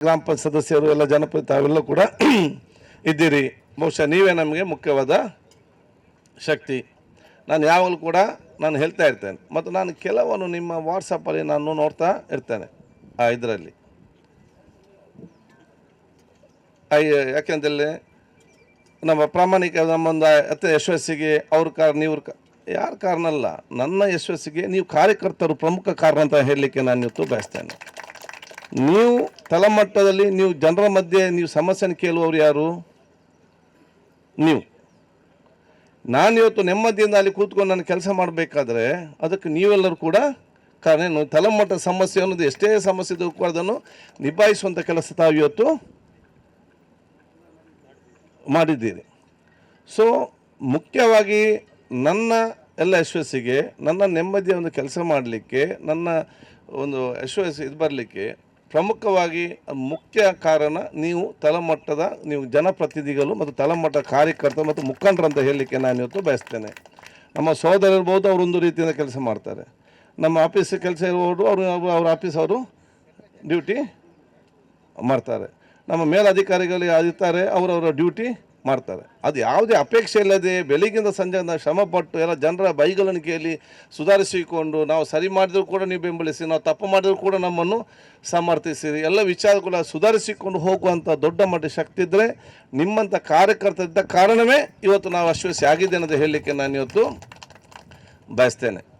ಗ್ರಾಮ ಪಂಚಾಯತ್ ಸದಸ್ಯರು ಎಲ್ಲ ಜನಪ್ರತಿ ತಾವೆಲ್ಲ ಕೂಡ ಇದ್ದೀರಿ. ಬಹುಶಃ ನೀವೇ ನಮಗೆ ಮುಖ್ಯವಾದ ಶಕ್ತಿ. ನಾನು ಯಾವಾಗಲೂ ಕೂಡ ನಾನು ಹೇಳ್ತಾ ಇರ್ತೇನೆ ಮತ್ತು ನಾನು ಕೆಲವನ್ನು ನಿಮ್ಮ ವಾಟ್ಸಪ್ಪಲ್ಲಿ ನಾನು ನೋಡ್ತಾ ಇರ್ತೇನೆ ಇದರಲ್ಲಿ ಯಾಕೆಂದರೆ ನಮ್ಮ ಪ್ರಾಮಾಣಿಕ ನಮ್ಮೊಂದು ಯಶಸ್ಸಿಗೆ ಅವ್ರ ಕಾರಣ ನೀವು ಯಾರ ಕಾರಣ ಅಲ್ಲ, ನನ್ನ ಯಶಸ್ಸಿಗೆ ನೀವು ಕಾರ್ಯಕರ್ತರು ಪ್ರಮುಖ ಕಾರಣ ಅಂತ ಹೇಳಲಿಕ್ಕೆ ನಾನು ಇವತ್ತು ಬಯಸ್ತೇನೆ. ನೀವು ತಳಮಟ್ಟದಲ್ಲಿ ನೀವು ಜನರ ಮಧ್ಯೆ ನೀವು ಸಮಸ್ಯೆನ ಕೇಳುವವರು ಯಾರು? ನೀವು. ನಾನಿವತ್ತು ನೆಮ್ಮದಿಯಿಂದ ಅಲ್ಲಿ ಕೂತ್ಕೊಂಡು ನಾನು ಕೆಲಸ ಮಾಡಬೇಕಾದ್ರೆ ಅದಕ್ಕೆ ನೀವೆಲ್ಲರೂ ಕೂಡ ಕಾರಣ. ತಳಮಟ್ಟದ ಸಮಸ್ಯೆ ಅನ್ನೋದು ಎಷ್ಟೇ ಸಮಸ್ಯೆ ಇದ್ದರೂ ಕೂಡ ಅದನ್ನು ನಿಭಾಯಿಸುವಂಥ ಕೆಲಸ ತಾವು ಇವತ್ತು ಮಾಡಿದ್ದೀರಿ. ಸೊ ಮುಖ್ಯವಾಗಿ ನನ್ನ ಎಲ್ಲ ಯಶಸ್ಸಿಗೆ, ನನ್ನ ನೆಮ್ಮದಿಯ ಒಂದು ಕೆಲಸ ಮಾಡಲಿಕ್ಕೆ, ನನ್ನ ಒಂದು ಯಶಸ್ಸು ಇದು ಬರಲಿಕ್ಕೆ ಪ್ರಮುಖವಾಗಿ ಮುಖ್ಯ ಕಾರಣ ನೀವು ತಳಮಟ್ಟದ ನೀವು ಜನಪ್ರತಿನಿಧಿಗಳು ಮತ್ತು ತಳಮಟ್ಟದ ಕಾರ್ಯಕರ್ತರು ಮತ್ತು ಮುಖಂಡರು ಅಂತ ಹೇಳಲಿಕ್ಕೆ ನಾನು ಇವತ್ತು ಬಯಸ್ತೇನೆ. ನಮ್ಮ ಸಹೋದರ ಇರ್ಬೋದು, ಅವರೊಂದು ರೀತಿಯಿಂದ ಕೆಲಸ ಮಾಡ್ತಾರೆ. ನಮ್ಮ ಆಫೀಸ್ ಕೆಲಸ ಇರ್ಬೋದು, ಅವ್ರ ಆಫೀಸ್ ಅವರು ಡ್ಯೂಟಿ ಮಾಡ್ತಾರೆ. ನಮ್ಮ ಮೇಲಧಿಕಾರಿಗಳು ಇರ್ತಾರೆ, ಅವರವರ ಡ್ಯೂಟಿ ಮಾಡ್ತಾರೆ. ಅದು ಯಾವುದೇ ಅಪೇಕ್ಷೆ ಇಲ್ಲದೆ ಬೆಳಿಗ್ಗಿಂದ ಸಂಜೆ ಶ್ರಮಪಟ್ಟು ಎಲ್ಲ ಜನರ ಬೈಗಳನ್ನು ಕೇಳಿ ಸುಧಾರಿಸಿಕೊಂಡು ನಾವು ಸರಿ ಮಾಡಿದರೂ ಕೂಡ ನೀವು ಬೆಂಬಲಿಸಿ, ನಾವು ತಪ್ಪು ಮಾಡಿದರೂ ಕೂಡ ನಮ್ಮನ್ನು ಸಮರ್ಥಿಸಿರಿ, ಎಲ್ಲ ವಿಚಾರ ಕೂಡ ಸುಧಾರಿಸಿಕೊಂಡು ಹೋಗುವಂಥ ದೊಡ್ಡ ಮಟ್ಟದ ಶಕ್ತಿ ಇದ್ದರೆ ನಿಮ್ಮಂಥ ಕಾರ್ಯಕರ್ತ ಇದ್ದ ಕಾರಣವೇ ಇವತ್ತು ನಾವು ಯಶಸ್ವಿ ಆಗಿದೆ ಅನ್ನೋದು ಹೇಳಲಿಕ್ಕೆ ನಾನು ಇವತ್ತು ಬಯಸ್ತೇನೆ.